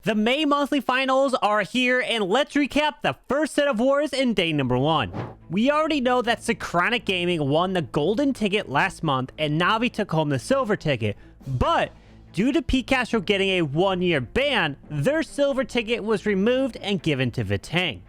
The May monthly finals are here, and let's recap the first set of wars in day number 1. We already know that Synchronic Gaming won the golden ticket last month and Navi took home the silver ticket, but due to Pikachu getting a 1-year ban, their silver ticket was removed and given to Vitang.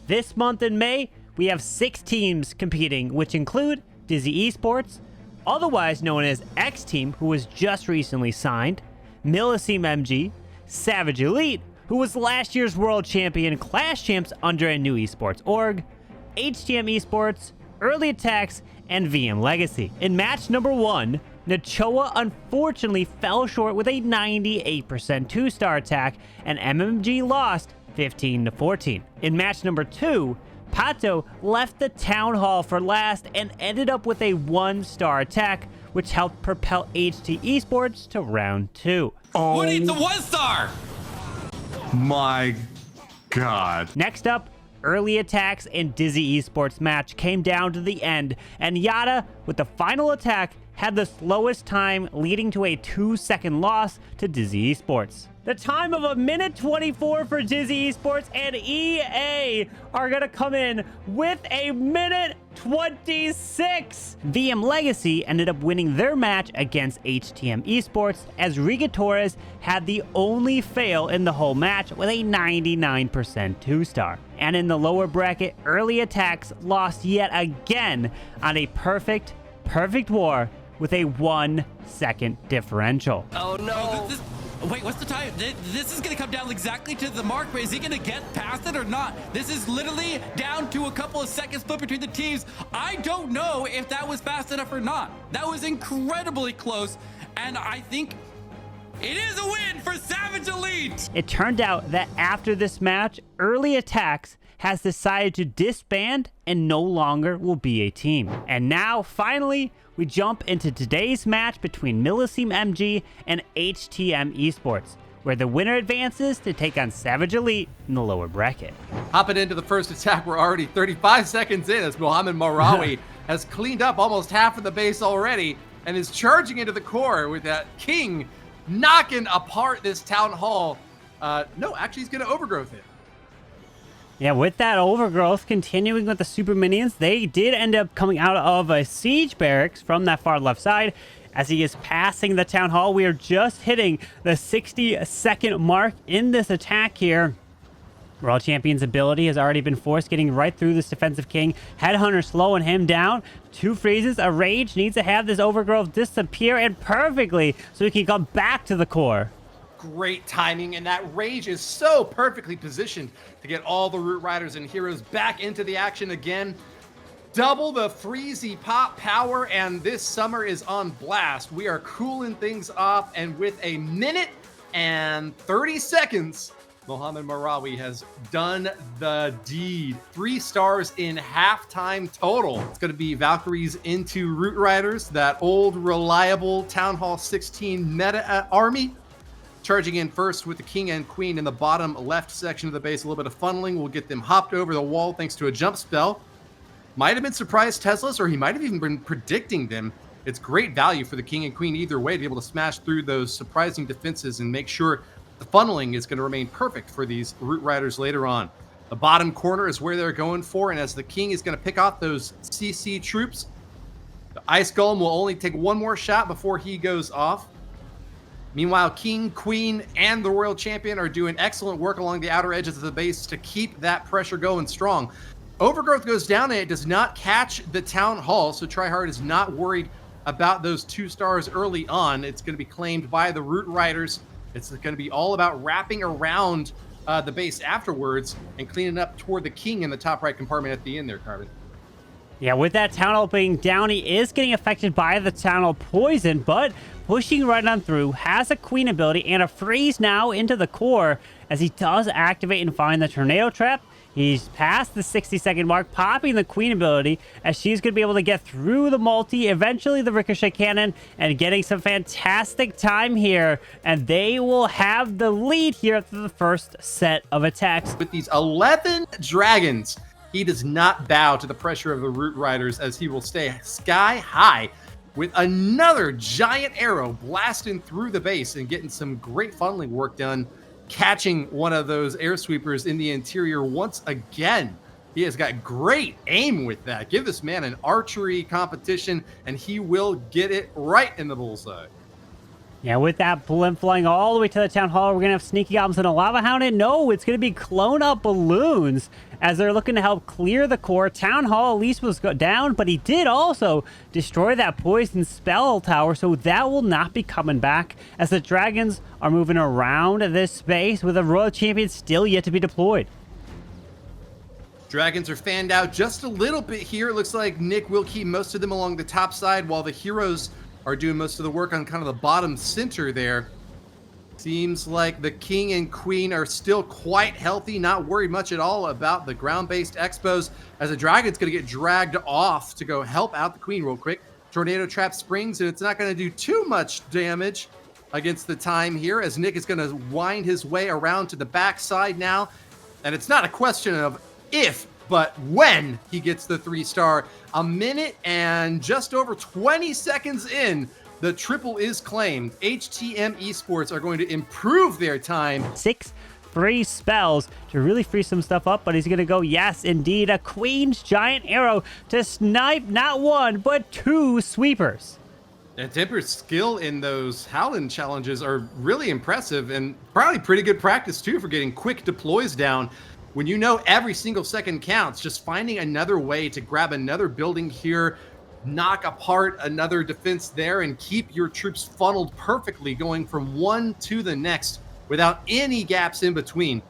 This month in May, we have 6 teams competing, which include Dizzy Esports, otherwise known as X Team, who was just recently signed, HTM MMG, Savage Elite, who was last year's world champion Clash Champs under a new esports org, HTM Esports, Early Attacks, and VM Legacy. In match number 1, Natchoa unfortunately fell short with a 98% 2-star attack, and MMG lost 15-14. In match number 2, Pato left the Town Hall for last and ended up with a 1-star attack, which helped propel HT Esports to round 2. Oh, who needs a 1-star? My God. Next up, Early Attacks and Dizzy Esports match came down to the end, and Yada, with the final attack, had the slowest time, leading to a 2-second loss to Dizzy Esports. The time of 1:24 for Dizzy Esports, and EA are gonna come in with a 1:26. VM Legacy ended up winning their match against HTM Esports, as Riga Torres had the only fail in the whole match with a 99% 2-star. And in the lower bracket, Early Attacks lost yet again on a perfect war with a 1-second differential. Oh no. Wait, what's the time? This is going to come down exactly to the mark, but is he going to get past it or not? This is literally down to a couple of seconds split between the teams. I don't know if that was fast enough or not. That was incredibly close, and I think it is a win for Savage Elite. It turned out that after this match, Early Attacks has decided to disband and no longer will be a team. And now, finally, we jump into today's match between HTM MG and HTM Esports, where the winner advances to take on Savage Elite in the lower bracket. Hopping into the first attack, we're already 35 seconds in as Mohamed Marrawi has cleaned up almost half of the base already and is charging into the core with that King knocking apart this Town Hall. No, actually he's going to overgrowth it. Yeah, with that overgrowth, continuing with the super minions, they did end up coming out of a siege barracks from that far left side. As he is passing the Town Hall, we are just hitting the 60-second mark in this attack here. World Champion's ability has already been forced, getting right through this defensive king. Headhunter slowing him down. 2 freezes, a rage, needs to have this overgrowth disappear, and perfectly, so he can come back to the core. Great timing, and that rage is so perfectly positioned to get all the Root Riders and heroes back into the action again. Double the freezy pop power, and this summer is on blast. We are cooling things off, and with a 1 and 30 seconds, Mohamed Marrawi has done the deed. 3 stars in halftime total. It's going to be Valkyries into Root Riders, that old reliable Town Hall 16 meta army. Charging in first with the King and Queen in the bottom left section of the base. A little bit of funneling will get them hopped over the wall thanks to a jump spell. Might have been surprise Teslas, or he might have even been predicting them. It's great value for the King and Queen either way to be able to smash through those surprising defenses and make sure the funneling is going to remain perfect for these Root Riders later on. The bottom corner is where they're going for, and as the King is going to pick off those CC troops, the Ice Golem will only take 1 more shot before he goes off. Meanwhile, King, Queen, and the Royal Champion are doing excellent work along the outer edges of the base to keep that pressure going strong. Overgrowth goes down, and it does not catch the Town Hall, so TryHard is not worried about those 2 stars early on. It's going to be claimed by the Root Riders. It's going to be all about wrapping around the base afterwards and cleaning up toward the King in the top right compartment at the end there, Carbon. Yeah, with that Town Hall being down, he is getting affected by the Town Hall poison, but pushing right on through, has a Queen ability and a freeze now into the core as he does activate and find the Tornado Trap. He's past the 60-second mark, popping the Queen ability as she's going to be able to get through the multi, eventually the Ricochet Cannon, and getting some fantastic time here. And they will have the lead here after the first set of attacks. With these 11 dragons, he does not bow to the pressure of the Root Riders as he will stay sky high with another giant arrow blasting through the base and getting some great funneling work done catching one of those air sweepers in the interior once again. He has got great aim with that. Give this man an archery competition, and he will get it right in the bullseye. Yeah, with that blimp flying all the way to the town hall, we're going to have Sneaky Goblins and a Lava Hound. And no, it's going to be clone up balloons as they're looking to help clear the core. Town hall at least was down, but he did also destroy that poison spell tower, so that will not be coming back as the dragons are moving around this space with a Royal Champion still yet to be deployed. Dragons are fanned out just a little bit here. It looks like Nick will keep most of them along the top side while the heroes are doing most of the work on kind of the bottom center there. Seems like the king and queen are still quite healthy, not worried much at all about the ground-based expos, as the dragon's going to get dragged off to go help out the queen real quick. Tornado trap springs, and it's not going to do too much damage against the time here, as Nick is going to wind his way around to the backside now. And it's not a question of if, but when he gets the 3-star. A minute and just over 20 seconds in, the triple is claimed. HTM Esports are going to improve their time. 6 free spells to really free some stuff up, but he's going to go, yes, indeed, a Queen's Giant Arrow to snipe not 1, but 2 sweepers. And Teemper's skill in those Howland challenges are really impressive, and probably pretty good practice, too, for getting quick deploys down. When you know every single second counts, just finding another way to grab another building here, knock apart another defense there, and keep your troops funneled perfectly going from one to the next without any gaps in between.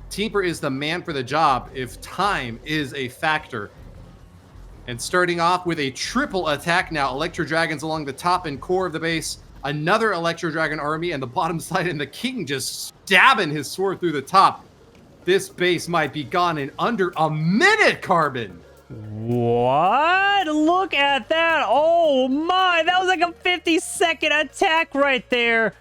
Teemper is the man for the job if time is a factor. And starting off with a triple attack now, Electro Dragons along the top and core of the base, another Electro Dragon army, and the bottom side, and the king just stabbing his sword through the top. This base might be gone in under a minute, Carbon. What? Look at that. Oh my, that was like a 50-second attack right there.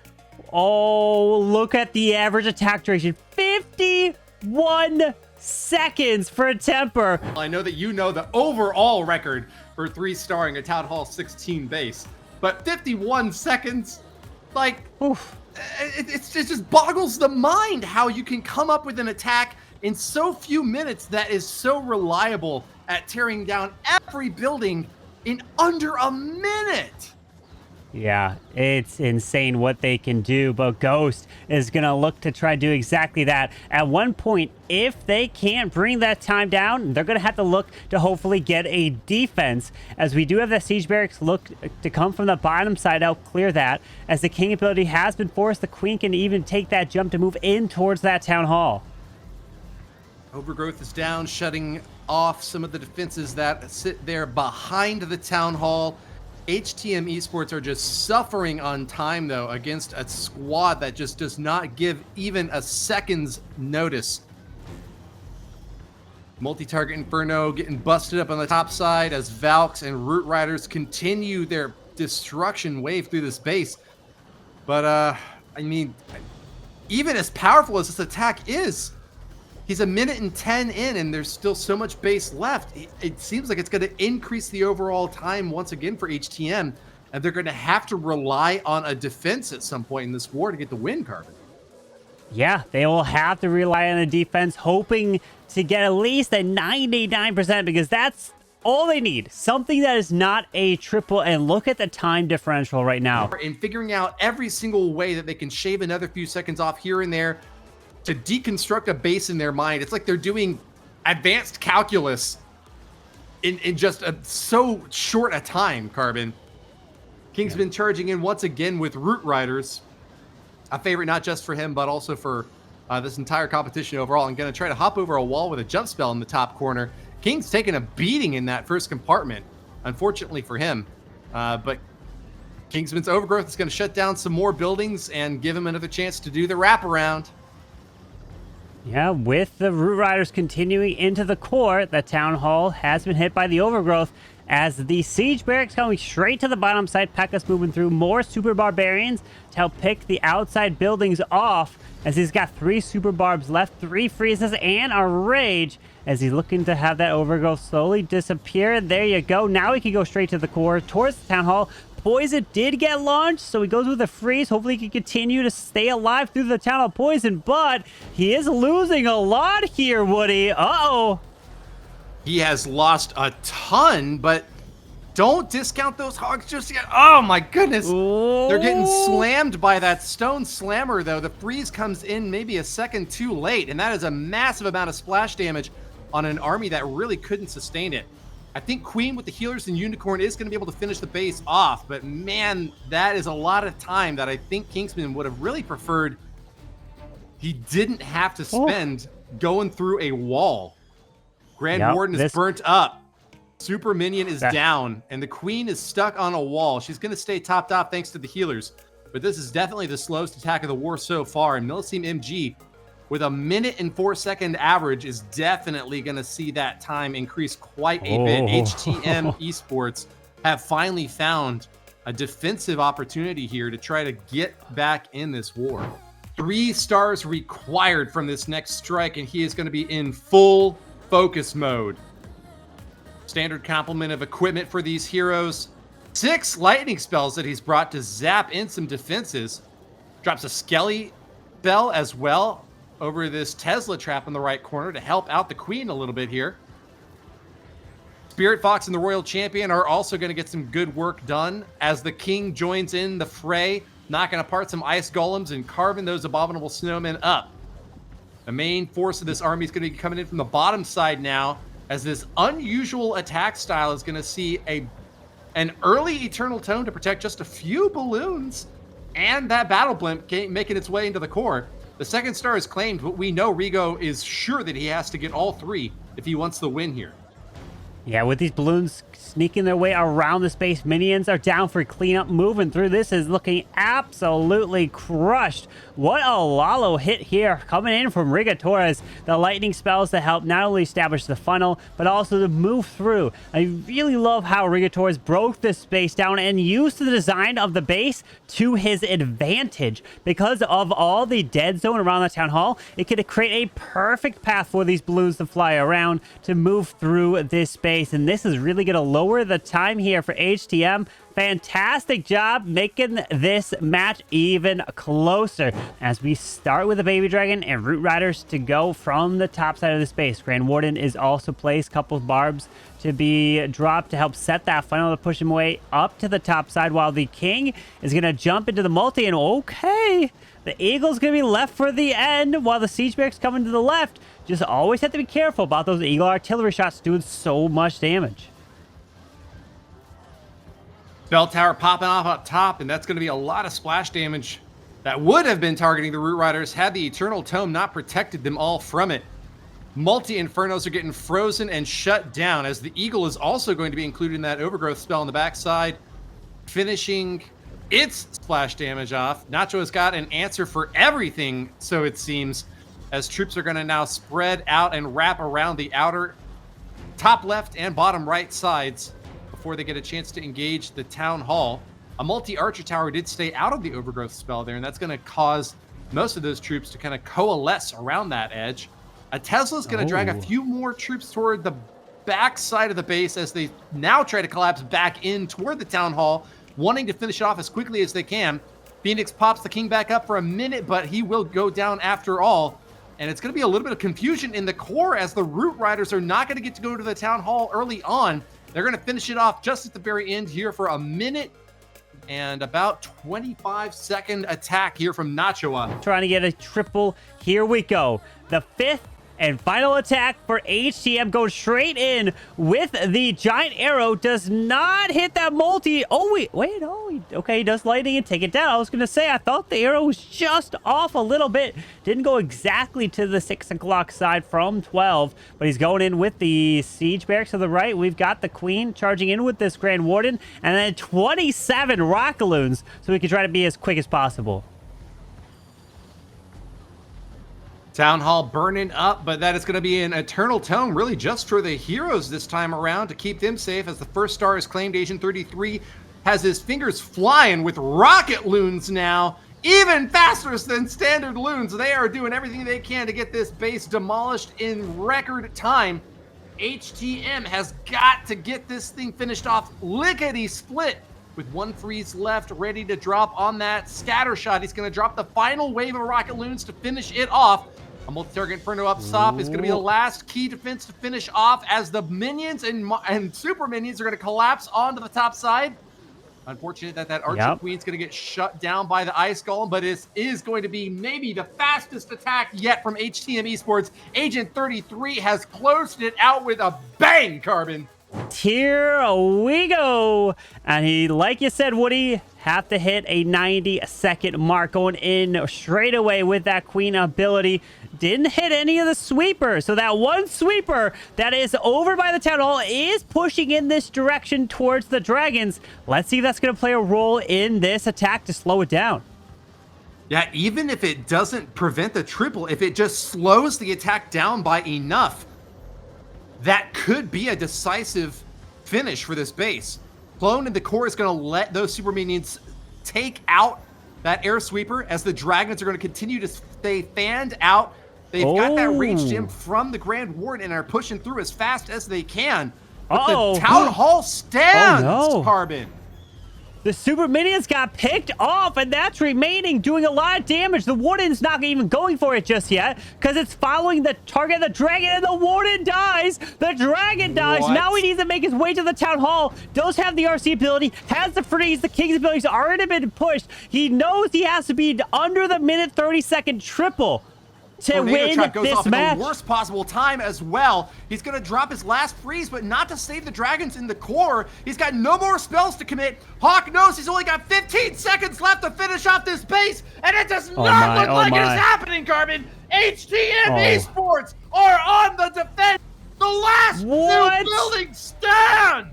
Oh, look at the average attack duration. 51 seconds for a Teemper. I know that you know the overall record for 3-starring a Town Hall 16 base, but 51 seconds, like, oof. It just boggles the mind how you can come up with an attack in so few minutes that is so reliable at tearing down every building in under a minute. Yeah, it's insane what they can do, but Ghost is going to look to try to do exactly that. At one point, if they can't bring that time down, they're going to have to look to hopefully get a defense, as we do have the Siege Barracks look to come from the bottom side out, clear that. As the King ability has been forced, the Queen can even take that jump to move in towards that Town Hall. Overgrowth is down, shutting off some of the defenses that sit there behind the Town Hall. HTM Esports are just suffering on time, though, against a squad that just does not give even a second's notice. Multi-target Inferno getting busted up on the top side as Valks and Root Riders continue their destruction wave through this base. But, I mean, even as powerful as this attack is, he's a minute and 10 in, and there's still so much base left. It seems like it's going to increase the overall time once again for HTM, and they're going to have to rely on a defense at some point in this war to get the win, Carbon. Yeah, they will have to rely on a defense, hoping to get at least a 99%, because that's all they need. Something that is not a triple, and look at the time differential right now. In figuring out every single way that they can shave another few seconds off here and there to deconstruct a base in their mind. It's like they're doing advanced calculus in just so short a time, Carbon. KingsMan charging in once again with Root Riders. A favorite not just for him, but also for this entire competition overall. I'm going to try to hop over a wall with a jump spell in the top corner. King's taking a beating in that first compartment, unfortunately for him. But KingsMan's Overgrowth is going to shut down some more buildings and give him another chance to do the wraparound. Yeah, with the Root Riders continuing into the core, the Town Hall has been hit by the Overgrowth as the Siege Barracks coming straight to the bottom side. Pekka's moving through more Super Barbarians to help pick the outside buildings off, as he's got 3 Super Barbs left, 3 Freezes, and a Rage, as he's looking to have that Overgrowth slowly disappear. There you go. Now he can go straight to the core, towards the Town Hall, poison did get launched, so he goes with a freeze. Hopefully he can continue to stay alive through the Town Hall poison, but he is losing a lot here, Woody. Uh-oh. He has lost a ton, but don't discount those hogs just yet. Oh my goodness. Ooh. They're getting slammed by that stone slammer, though. The freeze comes in maybe a second too late, and that is a massive amount of splash damage on an army that really couldn't sustain it. I think Queen with the healers and Unicorn is going to be able to finish the base off, but man, that is a lot of time that I think KingsMan would have really preferred he didn't have to spend going through a wall. Grand Warden is burnt up. Super Minion is down, and the Queen is stuck on a wall. She's going to stay topped off thanks to the healers, but this is definitely the slowest attack of the war so far, and Milsim MG with a 1:04 average is definitely going to see that time increase quite a bit. HTM Esports have finally found a defensive opportunity here to try to get back in this war. 3 stars required from this next strike, and he is going to be in full focus mode. Standard complement of equipment for these heroes. 6 lightning spells that he's brought to zap in some defenses. Drops a Skelly Bell as well over this Tesla trap in the right corner to help out the Queen a little bit here. Spirit Fox and the Royal Champion are also going to get some good work done as the King joins in the fray, knocking apart some ice golems and carving those abominable snowmen up. The main force of this army is going to be coming in from the bottom side now, as this unusual attack style is going to see an early Eternal Tome to protect just a few balloons, and that Battle Blimp making its way into the core. The second star is claimed, but we know Rigo is sure that he has to get all 3 if he wants the win here. Yeah, with these balloons sneaking their way around the space, minions are down for cleanup. Moving through this is looking absolutely crushed. What a Lalo hit here coming in from Riga Torres. The lightning spells to help not only establish the funnel, but also to move through. I really love how Riga Torres broke this space down and used the design of the base to his advantage. Because of all the dead zone around the town hall, it could create a perfect path for these balloons to fly around to move through this space. And this is really going to lower the time here for HTM. Fantastic job making this match even closer as we start with a baby dragon and root riders to go from the top side of the space. Grand Warden is also placed, couple of barbs to be dropped to help set that funnel to push him away up to the top side, while the King is going to jump into the multi. And okay, the Eagle's going to be left for the end while the Siege Barracks coming to the left. Just always have to be careful about those Eagle artillery shots doing so much damage. Bell Tower popping off up top, and that's going to be a lot of splash damage that would have been targeting the Root Riders had the Eternal Tome not protected them all from it. Multi-Infernos are getting frozen and shut down, as the Eagle is also going to be included in that Overgrowth spell on the backside, finishing its splash damage off. Natchoa's got an answer for everything, so it seems, as troops are going to now spread out and wrap around the outer top left and bottom right sides before they get a chance to engage the town hall. A multi-archer tower did stay out of the Overgrowth spell there, and that's going to cause most of those troops to kind of coalesce around that edge. A Tesla's going to drag a few more troops toward the back side of the base as they now try to collapse back in toward the town hall, wanting to finish it off as quickly as they can. Phoenix pops the King back up for a minute, but he will go down after all. And it's going to be a little bit of confusion in the core as the Root Riders are not going to get to go to the town hall early on. They're going to finish it off just at the very end here for a minute and about 25-second attack here from Natchoa. Trying to get a triple. Here we go. The 5th and final attack for HTM goes straight in with the giant arrow. Does not hit that multi. Oh, wait. Oh, okay. He does lightning and take it down. I was going to say, I thought the arrow was just off a little bit. Didn't go exactly to the 6 o'clock side from 12, but he's going in with the Siege Barracks to the right. We've got the Queen charging in with this Grand Warden, and then 27 Rocket Loons, so we can try to be as quick as possible. Town Hall burning up, but that is going to be an Eternal Tome, really just for the heroes this time around to keep them safe, as the first star is claimed. Asian 33 has his fingers flying with Rocket Loons now, even faster than standard Loons. They are doing everything they can to get this base demolished in record time. HTM has got to get this thing finished off lickety-split with one freeze left, ready to drop on that scatter shot. He's going to drop the final wave of Rocket Loons to finish it off. A multi-target Inferno up top is going to be the last key defense to finish off as the minions and super minions are going to collapse onto the top side. Unfortunate that Archer Queen's going to get shut down by the Ice Golem, but it is going to be maybe the fastest attack yet from HTM Esports. Agent 33 has closed it out with a bang, Carbon. Here we go. And he, like you said, Woody, have to hit a 90-second mark going in straight away with that Queen ability. Didn't hit any of the sweepers. So that one sweeper that is over by the Town Hall is pushing in this direction towards the Dragons. Let's see if that's going to play a role in this attack to slow it down. Yeah, even if it doesn't prevent the triple, if it just slows the attack down by enough, that could be a decisive finish for this base. Clone in the core is going to let those super minions take out that air sweeper as the Dragons are going to continue to stay fanned out. They've got that rage gem from the Grand Warden and are pushing through as fast as they can. But the Town Hall stands, Carbon. The super minions got picked off, and that's remaining, doing a lot of damage. The Warden's not even going for it just yet, because it's following the target, the Dragon, and the Warden dies. The Dragon dies. Now he needs to make his way to the Town Hall. Does have the RC ability, has the freeze. The King's ability's already been pushed. He knows he has to be under the minute 30-second triple to win this match. At the worst possible time as well. He's going to drop his last freeze, but not to save the Dragons in the core. He's got no more spells to commit. Hawk knows he's only got 15 seconds left to finish off this base, and it does not look like it is happening, Carbon. HTM Esports are on the defense. The last two buildings stand.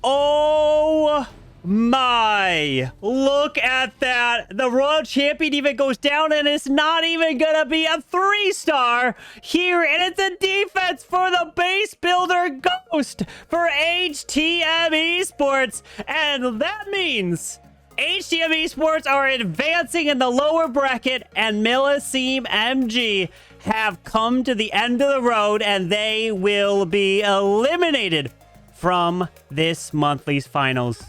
Oh my, look at that. The Royal Champion even goes down, and it's not even gonna be a 3-star here, and it's a defense for the base builder Ghost for HTM Esports, and that means HTM Esports are advancing in the lower bracket, and HTM MMG have come to the end of the road, and they will be eliminated from this monthly's finals.